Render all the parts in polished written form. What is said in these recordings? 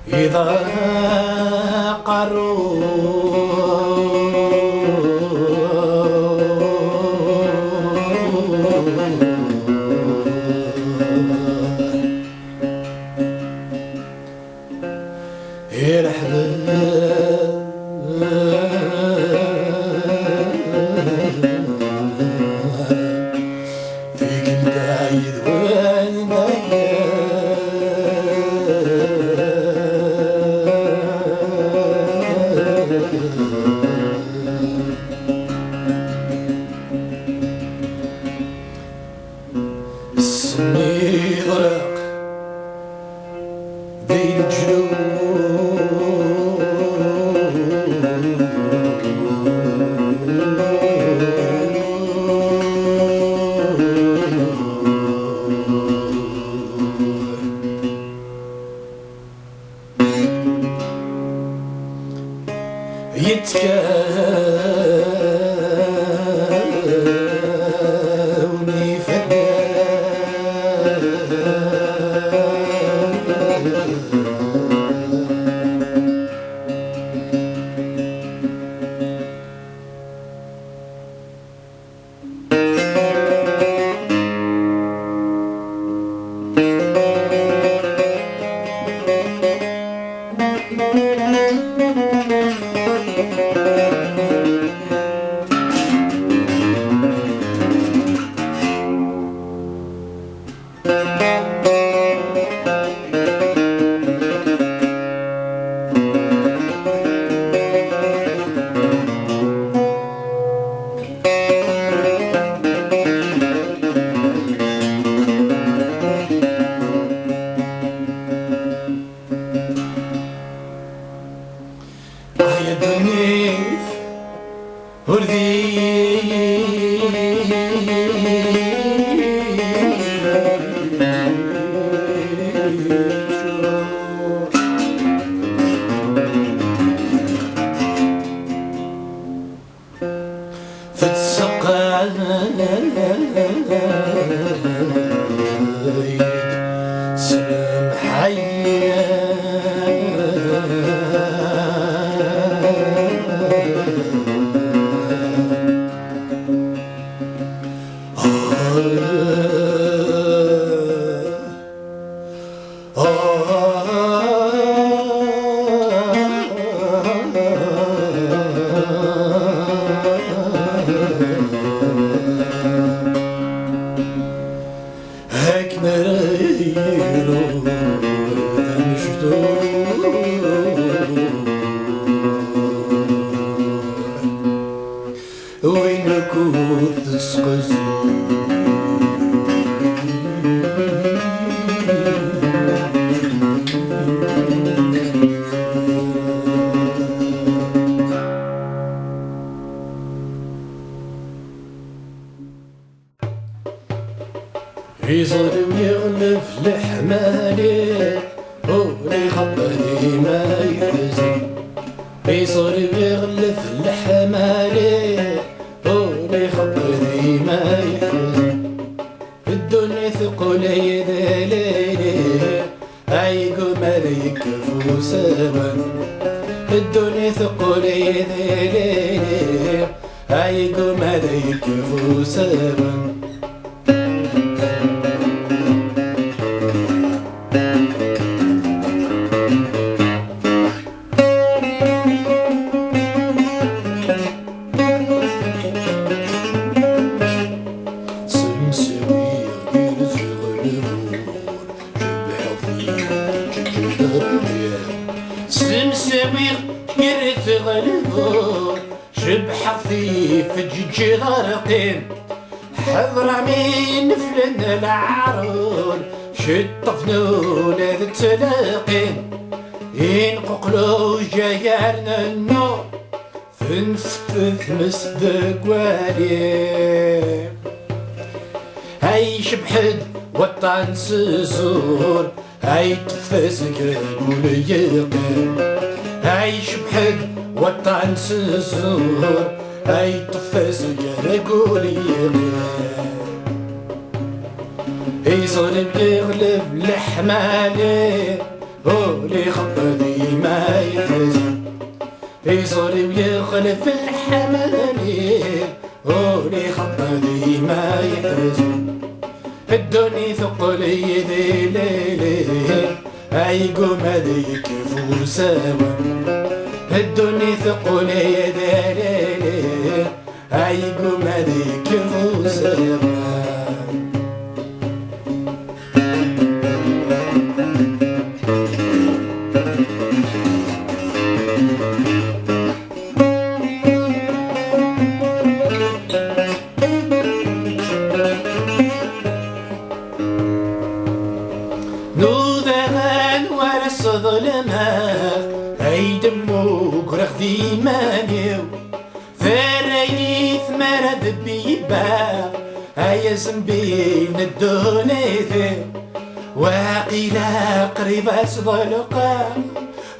إذا يتكاوني سلام حيا يصير ويغلف لحمالي ولي خطري ما يحزن يصير ويغلف لحمالي ولي خطري ما يحزن الدنيا ثقولي ذليلي عيقو ملك فوسبا الدنيا ثقولي ذليلي عيقو ملك فوسبا شبح خفيف جيجي غرقين حضر مين فلن العرون شطفنون ذا تلاقين ينققلو جايرنا النور فنفتث مصدق والي هاي شبحد وطن سزور هاي تفز قلبو يقين هاي شبحد وطن سزور هاي تفز قلبو يقين يصرف يغلب الحمالي ولي خطدي ما يحزن يصرف يغلب الحمالي ولي خطدي ما يحزن الدنيا ثقلي ذي ليلي عيقوم هذيك فوساوة الدنيا ثقلي ذي ليلي عيقوم هذيك فوساوة ظلمات هاي دموك رغدي مانيو فريني ثمرة ذبيبا هاي زنبين الدونيثي واقيلا قريبة صدلقا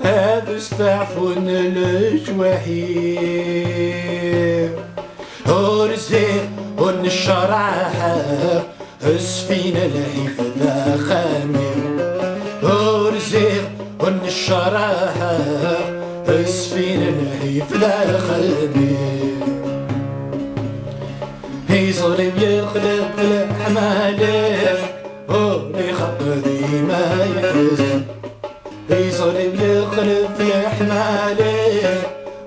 هذا استعفون الجوحير ورزيق ون الشرعة السفينة لهيف ذا خامير ورزيق ون الشراحة السفينة الهيف ذا خبير يصرف يخلق الحمالي ولي خطدي ما يحزن يصرف يخلق الحمالي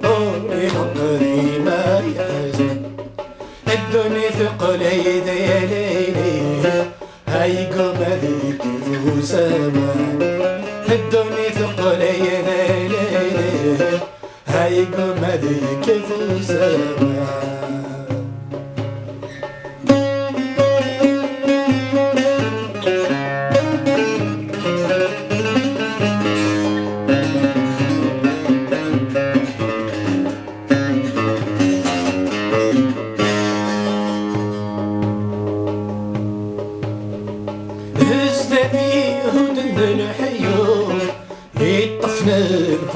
ولي خطدي ما يحزن الدنيا ثقلي ذي ليلي هيقوم هذيك فوساوة الدنيا ثقلي ذي ليلي هيقوم هذيك فوساوة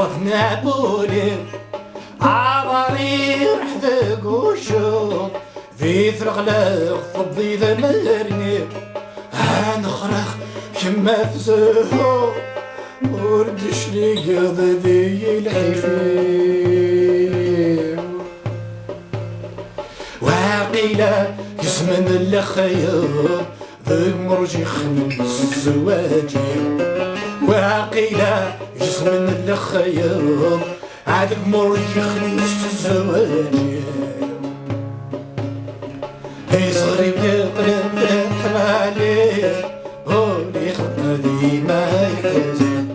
الفضنا بولي عباري رحذق وشوط في ثرغلق فضي ذا مرني هنخرخ كما فزهو وردش لي قضي الحفير وعقيلة يسمن الخير ذي مرجي خمس الزواجي وعقيلة جسم من الخير عاد مرجي خمس الزواجي يصرف يقلب الحمالي ولي خطدي ما يحزن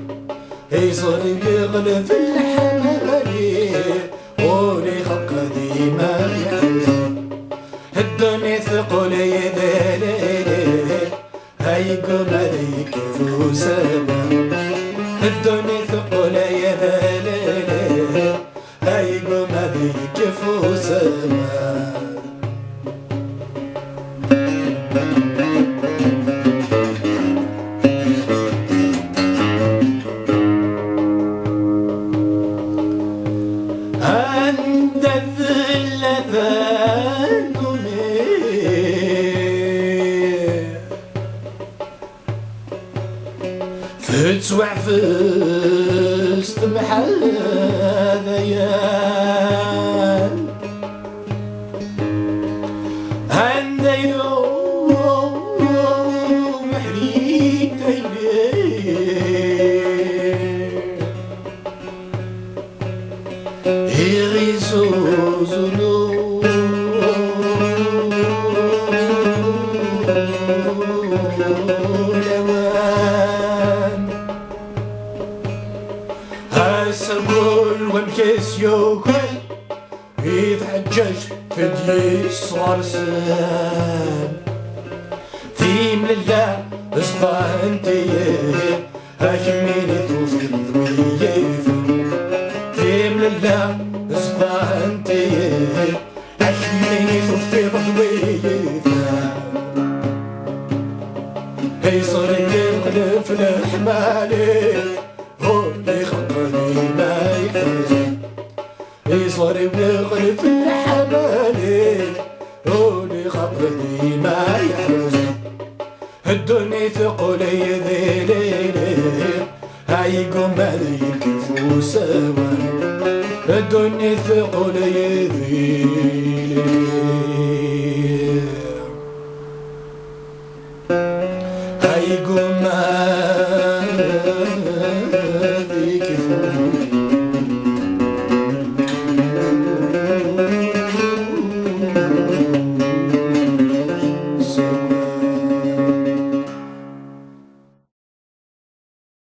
يصرف يقلب الحمالي ولي خطدي ما يحزن الدنيا ثقلي ذليلي هيقوم هذيك فوساوة الدنيا ثقلي ذليلي هيقوم هذيك فوساوة عند الذلة فتسوع فست محاذيان عندي يوم محريتين يغيسو زنو سنقول ومكيس يوكل يتحجج في ديس غرسان ثيم لله اصفى انتي هاكميني توفي ضويف ثيم لله اصفى انتي هاكميني توفي ضويف يصير يغلب في الحمالي ولي خطدي ما يحزن يصير يغلب في الحمالي ولي خطدي ما يحزن الدنيا ذيلي